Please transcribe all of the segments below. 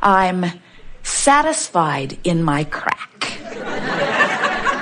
I'm satisfied in my crack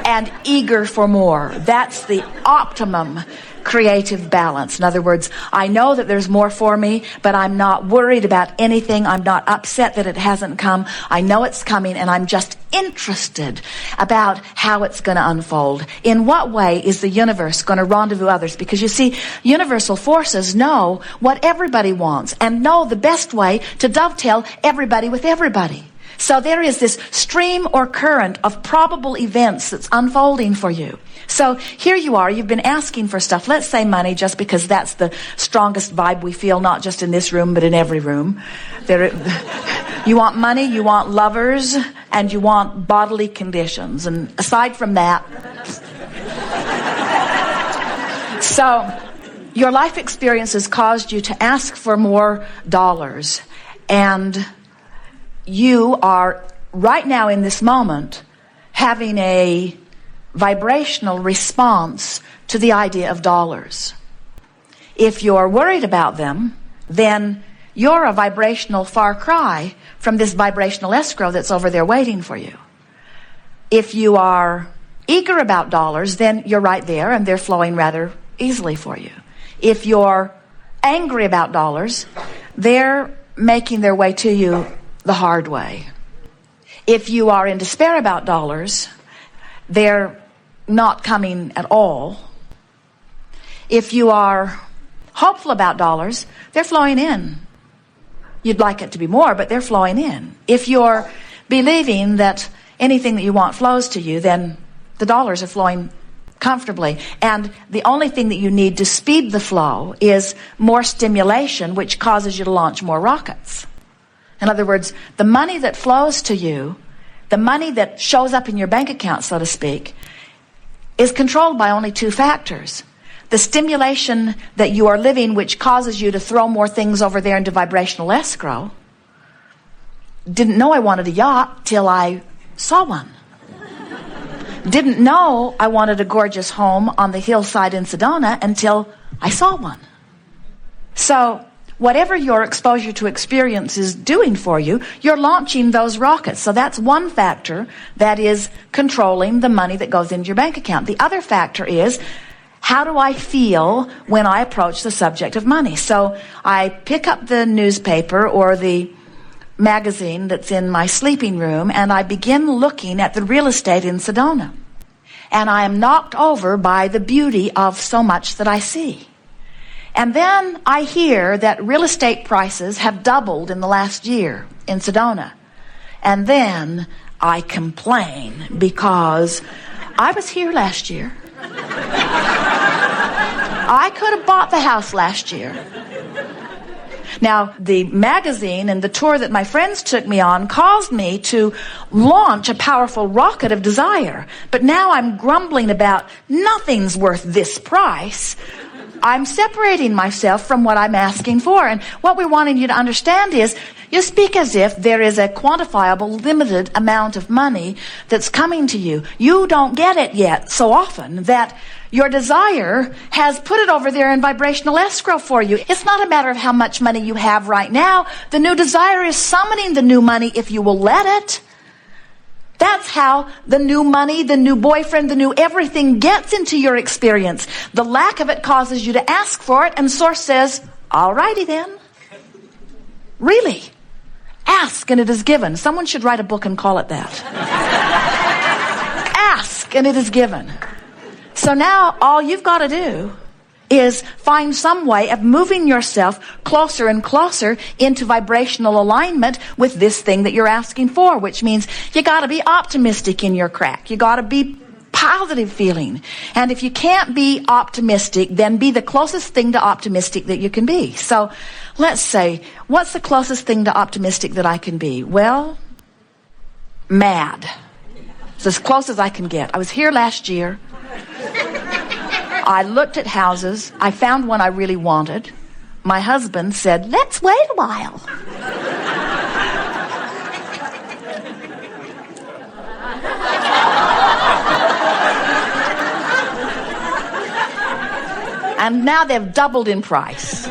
and eager for more. That's the optimum creative balance. In other words, I know that there's more for me, but I'm not worried about anything. I'm not upset that it hasn't come. I know it's coming, and I'm just interested about how it's going to unfold. In what way is the universe going to rendezvous others? Because you see, universal forces know what everybody wants and know the best way to dovetail everybody with everybody. So there is this stream or current of probable events that's unfolding for you. So here you are, you've been asking for stuff. Let's say money, just because that's the strongest vibe we feel, not just in this room, but in every room. You want money, you want lovers, and you want bodily conditions. And aside from that, so your life experiences caused you to ask for more dollars. And you are right now in this moment having a vibrational response to the idea of dollars. If you're worried about them, then you're a vibrational far cry from this vibrational escrow that's over there waiting for you. If you are eager about dollars, then you're right there and they're flowing rather easily for you. If you're angry about dollars, they're making their way to you the hard way. If you are in despair about dollars, they're not coming at all. If you are hopeful about dollars, they're flowing in. You'd like it to be more, but they're flowing in. If you're believing that anything that you want flows to you, then the dollars are flowing comfortably. And the only thing that you need to speed the flow is more stimulation, which causes you to launch more rockets. In other words, the money that flows to you, the money that shows up in your bank account, so to speak, is controlled by only two factors. The stimulation that you are living, which causes you to throw more things over there into vibrational escrow. Didn't know I wanted a yacht till I saw one. Didn't know I wanted a gorgeous home on the hillside in Sedona until I saw one. So whatever your exposure to experience is doing for you, you're launching those rockets. So that's one factor that is controlling the money that goes into your bank account. The other factor is, how do I feel when I approach the subject of money? So I pick up the newspaper or the magazine that's in my sleeping room, and I begin looking at the real estate in Sedona. And I am knocked over by the beauty of so much that I see. And then I hear that real estate prices have doubled in the last year in Sedona. And then I complain because I was here last year. I could have bought the house last year. Now, the magazine and the tour that my friends took me on caused me to launch a powerful rocket of desire. But now I'm grumbling about nothing's worth this price. I'm separating myself from what I'm asking for. And what we're wanting you to understand is, you speak as if there is a quantifiable, limited amount of money that's coming to you. You don't get it yet so often that your desire has put it over there in vibrational escrow for you. It's not a matter of how much money you have right now. The new desire is summoning the new money if you will let it. That's how the new money, the new boyfriend, the new everything gets into your experience. The lack of it causes you to ask for it, and Source says, all righty then. Really? Ask and it is given. Someone should write a book and call it that. Ask and it is given. So now all you've got to do is find some way of moving yourself closer and closer into vibrational alignment with this thing that you're asking for, which means you got to be optimistic in your crack. You got to be positive feeling. And if you can't be optimistic, then be the closest thing to optimistic that you can be. So let's say, what's the closest thing to optimistic that I can be? Well, mad. It's as close as I can get. I was here last year. I looked at houses. I found one I really wanted. My husband said, let's wait a while. And now they've doubled in price.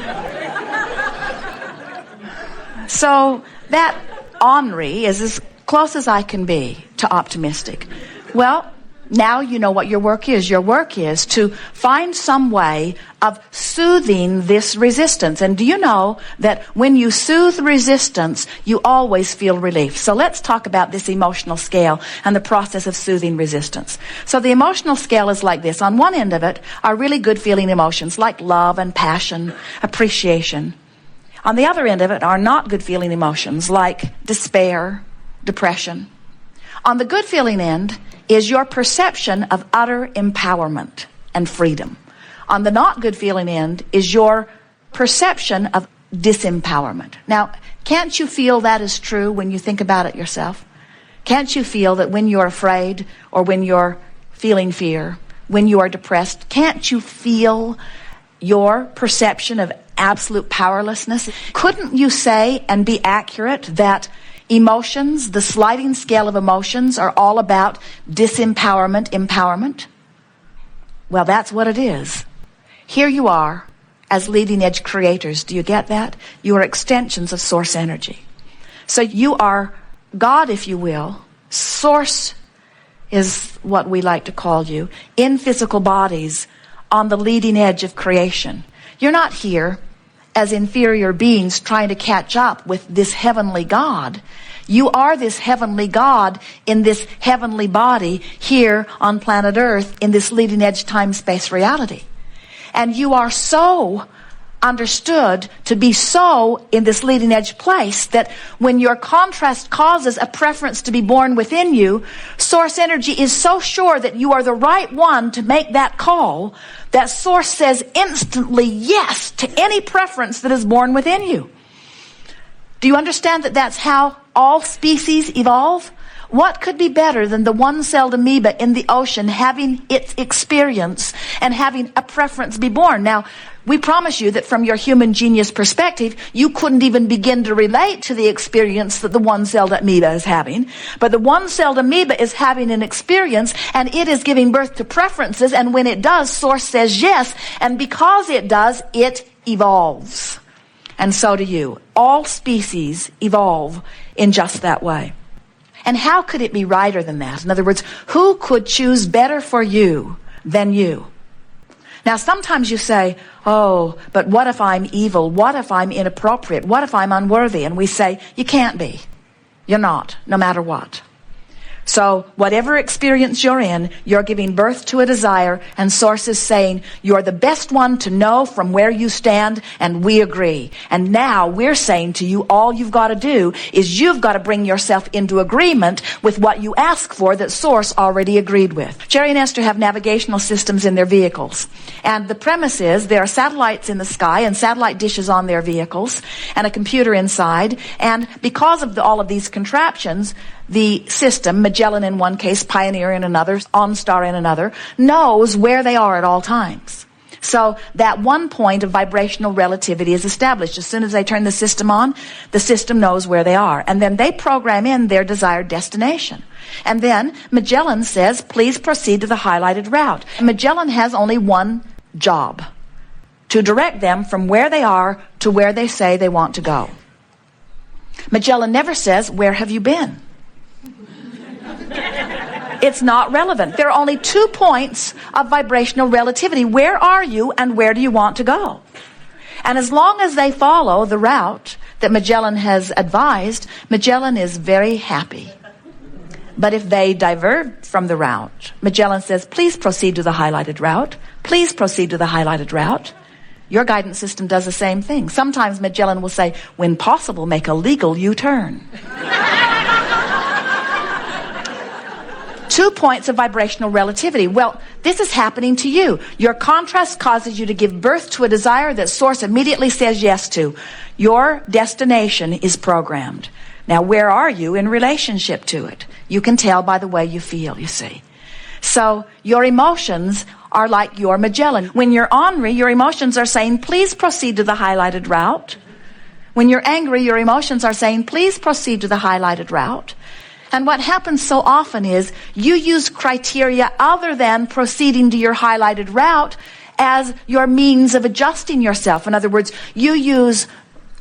So that ornery is as close as I can be to optimistic. Well, now you know what your work is. Your work is to find some way of soothing this resistance. And do you know that when you soothe resistance, you always feel relief? So let's talk about this emotional scale and the process of soothing resistance. So the emotional scale is like this. On one end of it are really good feeling emotions like love and passion, appreciation. On the other end of it are not good feeling emotions like despair, depression. On the good feeling end is your perception of utter empowerment and freedom. On the not good feeling end is your perception of disempowerment. Now, can't you feel that is true when you think about it yourself? Can't you feel that when you're afraid or when you're feeling fear, when you are depressed, can't you feel your perception of absolute powerlessness? Couldn't you say and be accurate that emotions, the sliding scale of emotions, are all about disempowerment, empowerment? Well, that's what it is. Here you are as leading edge creators. Do you get that? You are extensions of source energy. So you are God, if you will. Source is what we like to call you, in physical bodies on the leading edge of creation. You're not here as inferior beings trying to catch up with this heavenly God. You are this heavenly God in this heavenly body here on planet Earth in this leading edge time-space reality. And you are so understood to be so in this leading edge place that when your contrast causes a preference to be born within you, source energy is so sure that you are the right one to make that call that source says instantly yes to any preference that is born within you. Do you understand that that's how all species evolve? What could be better than the one-celled amoeba in the ocean having its experience and having a preference be born? Now, we promise you that from your human genius perspective, you couldn't even begin to relate to the experience that the one-celled amoeba is having. But the one-celled amoeba is having an experience, and it is giving birth to preferences, and when it does, source says yes, and because it does, it evolves. And so do you. All species evolve in just that way. And how could it be righter than that? In other words, who could choose better for you than you? Now, sometimes you say, oh, but what if I'm evil? What if I'm inappropriate? What if I'm unworthy? And we say, you can't be. You're not, no matter what. So whatever experience you're in, you're giving birth to a desire, and source is saying, you're the best one to know from where you stand, and we agree. And now we're saying to you, all you've got to do is you've got to bring yourself into agreement with what you ask for that source already agreed with. Jerry and Esther have navigational systems in their vehicles. And the premise is there are satellites in the sky and satellite dishes on their vehicles and a computer inside. And because of all of these contraptions, the system, Magellan in one case, Pioneer in another, OnStar in another, knows where they are at all times. So that one point of vibrational relativity is established. As soon as they turn the system on, the system knows where they are. And then they program in their desired destination. And then Magellan says, please proceed to the highlighted route. Magellan has only one job, to direct them from where they are to where they say they want to go. Magellan never says, where have you been? It's not relevant. There are only 2 points of vibrational relativity. Where are you and where do you want to go? And as long as they follow the route that Magellan has advised, Magellan is very happy. But if they divert from the route, Magellan says, please proceed to the highlighted route. Please proceed to the highlighted route. Your guidance system does the same thing. Sometimes Magellan will say, when possible, make a legal U-turn. 2 points of vibrational relativity. Well, this is happening to you. Your contrast causes you to give birth to a desire that source immediately says yes to. Your destination is programmed. Now, where are you in relationship to it? You can tell by the way you feel, you see. So your emotions are like your Magellan. When you're ornery, your emotions are saying, please proceed to the highlighted route. When you're angry, your emotions are saying, please proceed to the highlighted route. And what happens so often is you use criteria other than proceeding to your highlighted route as your means of adjusting yourself. In other words, you use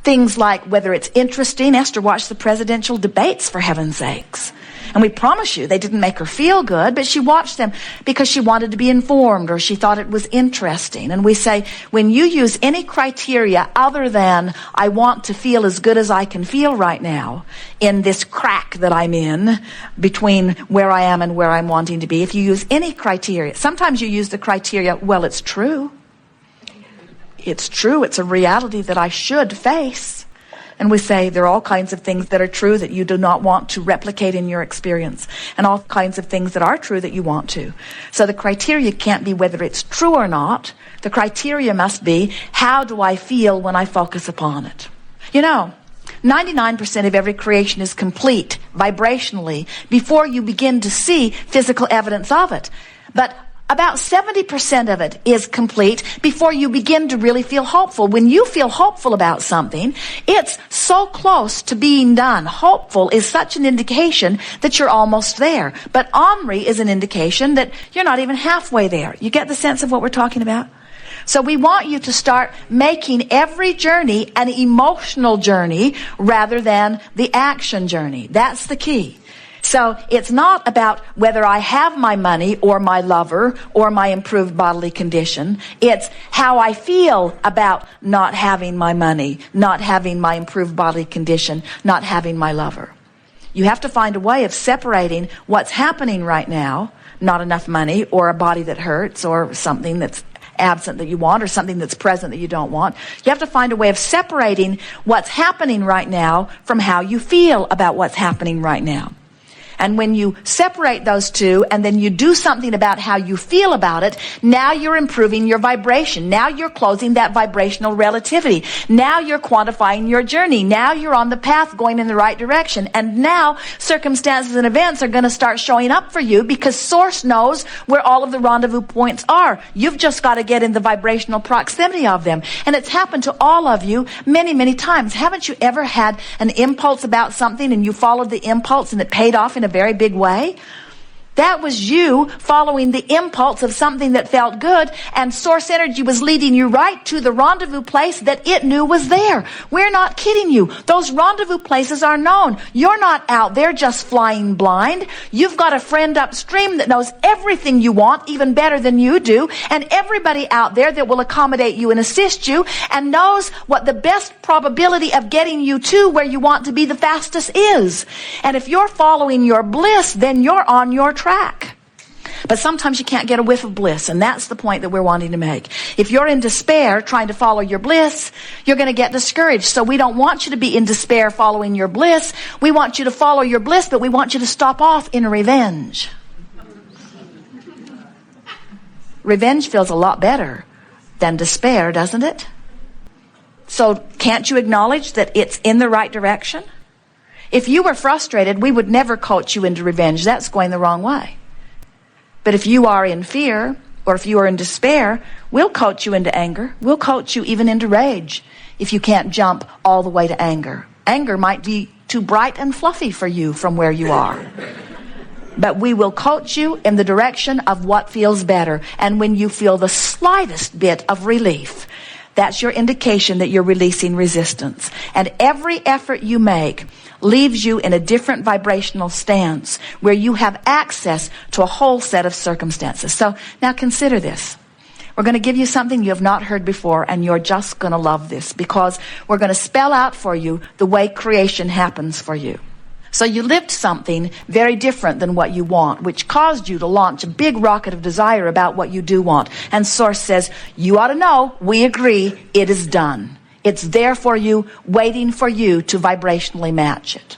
Things like whether it's interesting. Esther watched the presidential debates, for heaven's sakes. And we promise you, they didn't make her feel good, but she watched them because she wanted to be informed or she thought it was interesting. And we say, when you use any criteria other than, I want to feel as good as I can feel right now in this crack that I'm in between where I am and where I'm wanting to be, if you use any criteria, sometimes you use the criteria, well, it's true. It's true. It's a reality that I should face. And we say there are all kinds of things that are true that you do not want to replicate in your experience, and all kinds of things that are true that you want to. So the criteria can't be whether it's true or not. The criteria must be, how do I feel when I focus upon it? 99% of every creation is complete vibrationally before you begin to see physical evidence of it. But about 70% of it is complete before you begin to really feel hopeful. When you feel hopeful about something, it's so close to being done. Hopeful is such an indication that you're almost there. But ornery is an indication that you're not even halfway there. You get the sense of what we're talking about? So we want you to start making every journey an emotional journey rather than the action journey. That's the key. So it's not about whether I have my money or my lover or my improved bodily condition. It's how I feel about not having my money, not having my improved bodily condition, not having my lover. You have to find a way of separating what's happening right now, not enough money or a body that hurts or something that's absent that you want or something that's present that you don't want. You have to find a way of separating what's happening right now from how you feel about what's happening right now. And when you separate those two and then you do something about how you feel about it, now you're improving your vibration. Now you're closing that vibrational relativity. Now you're quantifying your journey. Now you're on the path going in the right direction. And now circumstances and events are going to start showing up for you because Source knows where all of the rendezvous points are. You've just got to get in the vibrational proximity of them. And it's happened to all of you many, many times. Haven't you ever had an impulse about something and you followed the impulse and it paid off in a very big way? That was you following the impulse of something that felt good, and Source Energy was leading you right to the rendezvous place that it knew was there. We're not kidding you. Those rendezvous places are known. You're not out there just flying blind. You've got a friend upstream that knows everything you want, even better than you do, and everybody out there that will accommodate you and assist you and knows what the best probability of getting you to where you want to be the fastest is. And if you're following your bliss, then you're on your track. But sometimes you can't get a whiff of bliss, and that's the point that we're wanting to make. If you're in despair trying to follow your bliss, you're going to get discouraged. So we don't want you to be in despair following your bliss. We want you to follow your bliss, but we want you to stop off in revenge. Revenge feels a lot better than despair, doesn't it? So can't you acknowledge that it's in the right direction? If you were frustrated, we would never coach you into revenge. That's going the wrong way. But if you are in fear, or if you are in despair, we'll coach you into anger. We'll coach you even into rage if you can't jump all the way to anger. Anger might be too bright and fluffy for you from where you are. But we will coach you in the direction of what feels better. And when you feel the slightest bit of relief, that's your indication that you're releasing resistance. And every effort you make leaves you in a different vibrational stance where you have access to a whole set of circumstances. So now consider this. We're going to give you something you have not heard before, and you're just going to love this because we're going to spell out for you the way creation happens for you. So you lived something very different than what you want, which caused you to launch a big rocket of desire about what you do want. And Source says, you ought to know, we agree, it is done. It's there for you, waiting for you to vibrationally match it.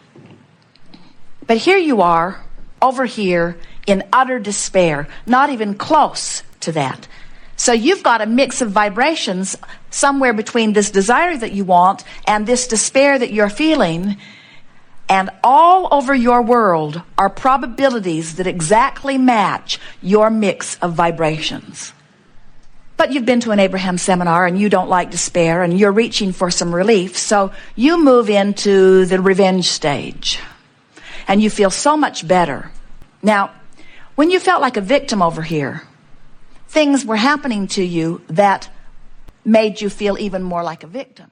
But here you are, over here, in utter despair, not even close to that. So you've got a mix of vibrations somewhere between this desire that you want and this despair that you're feeling. And all over your world are probabilities that exactly match your mix of vibrations. But you've been to an Abraham seminar and you don't like despair and you're reaching for some relief. So you move into the revenge stage and you feel so much better. Now, when you felt like a victim over here, things were happening to you that made you feel even more like a victim.